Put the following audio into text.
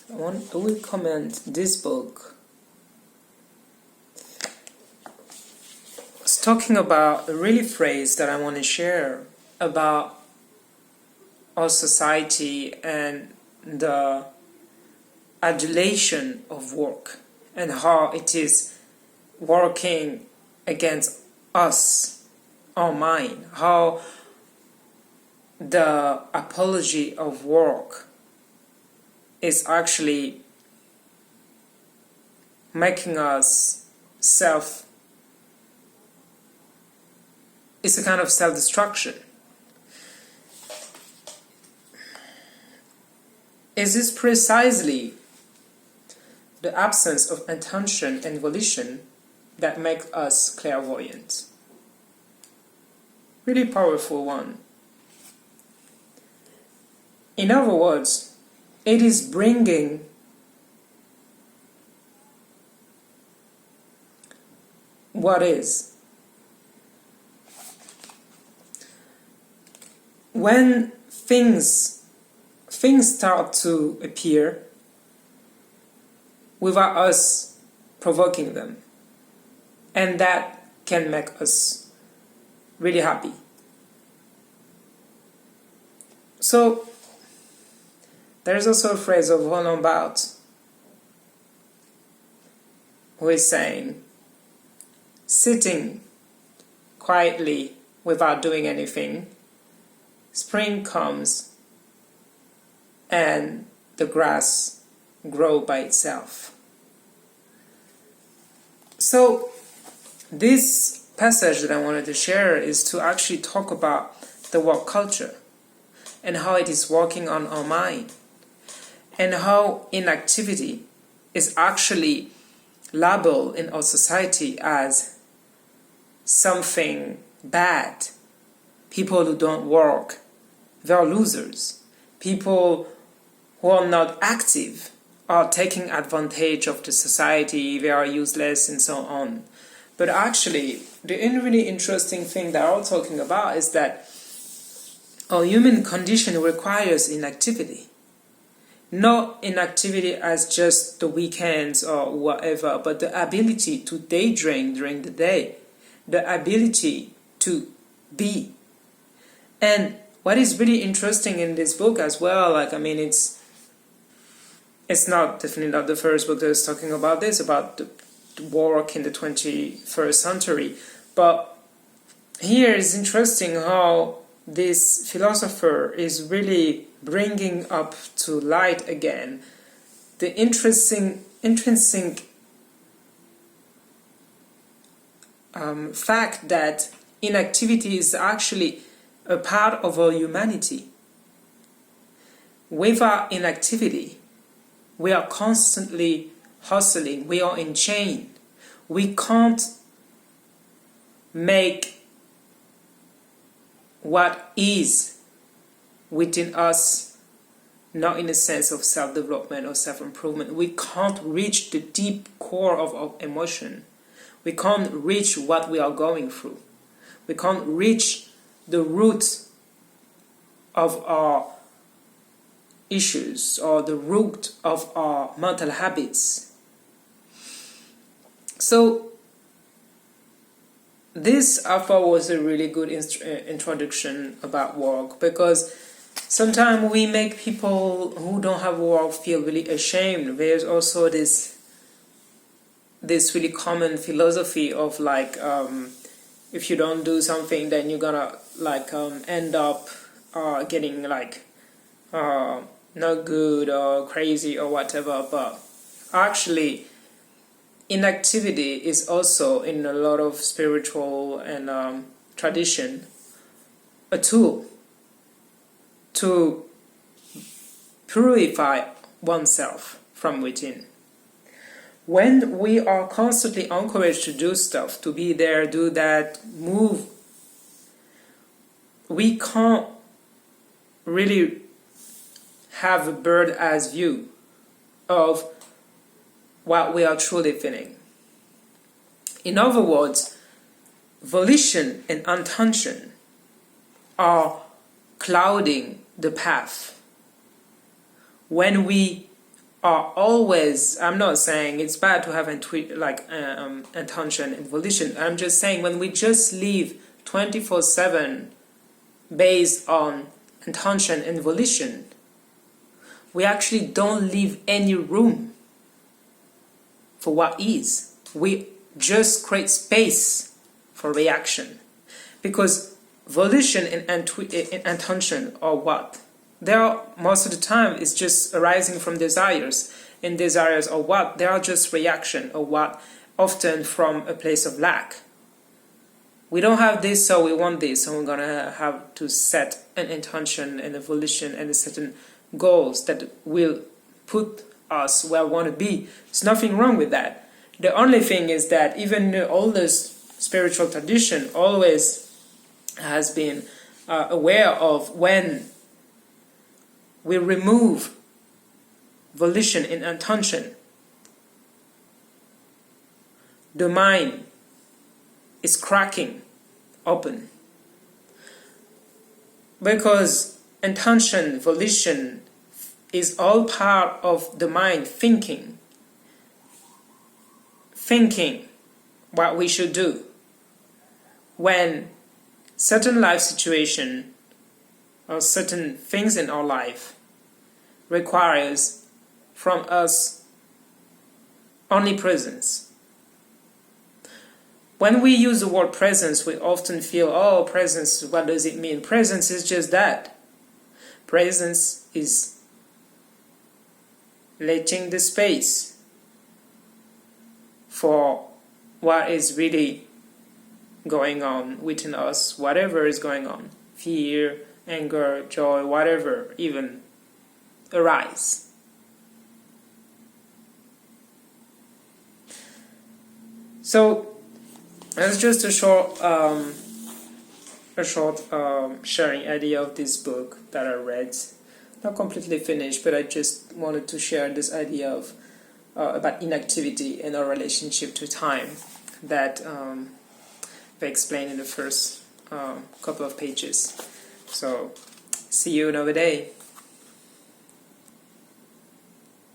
I will comment this book. It's talking about a really phrase that I want to share about our society and the adulation of work and how it is working against us, our mind, how the apology of work is actually making us it's a kind of self-destruction. Is this precisely the absence of intention and volition that makes us clairvoyant? Really powerful one. In other words, it is bringing what is. When things start to appear without us provoking them, and that can make us really happy. So there's also a phrase of Roland Barthes who is saying, sitting quietly without doing anything, spring comes and the grass grows by itself. So this passage that I wanted to share is to actually talk about the work culture and how it is working on our mind, and how inactivity is actually labeled in our society as something bad. People who don't work, they're losers. People who are not active are taking advantage of the society, they are useless, and so on. But actually, the really interesting thing that I'm talking about is that our human condition requires inactivity. Not inactivity as just the weekends or whatever, but the ability to daydream during the day, the ability to be. And what is really interesting in this book as well, it's not definitely not the first book that is talking about this, about the work in the 21st century, but here is interesting how this philosopher is really bringing up to light again the intrinsic fact that inactivity is actually a part of our humanity. Without inactivity, we are constantly hustling, we are in chain. We can't make what is within us, not in a sense of self-development or self-improvement. We can't reach the deep core of our emotion. We can't reach what we are going through. We can't reach the root of our issues or the root of our mental habits. So this I thought was a really good introduction about work, because sometimes we make people who don't have work feel really ashamed. There's also this really common philosophy of if you don't do something, then you're gonna end up getting not good or crazy or whatever. But actually, inactivity is also, in a lot of spiritual and tradition, a tool to purify oneself from within. When we are constantly encouraged to do stuff, to be there, do that, move, we can't really have a bird-eye view of what we are truly feeling. In other words, volition and intention are clouding the path. When we are always, I'm not saying it's bad to have intention and volition. I'm just saying when we just live 24/7 based on intention and volition, we actually don't leave any room for what is. We just create space for reaction. Because volition and intention are what? They are, most of the time, it's just arising from desires. And desires are what? They are just reaction, or what? Often from a place of lack. We don't have this, so we want this, and we're gonna have to set an intention and a volition and a certain goals that will put us where we want to be. There's nothing wrong with that. The only thing is that even the oldest spiritual tradition always has been aware of when we remove volition and intention, the mind is cracking open. Because intention, volition is all part of the mind thinking what we should do. When certain life situation or certain things in our life requires from us only presence. When we use the word presence, we often feel, oh, presence, what does it mean? Presence is just that. Presence is letting the space for what is really going on within us, whatever is going on, fear, anger, joy, whatever even arise. So that's just a short sharing idea of this book that I read. Not completely finished, but I just wanted to share this idea of about inactivity and our relationship to time that they explain in the first couple of pages. So see you another day.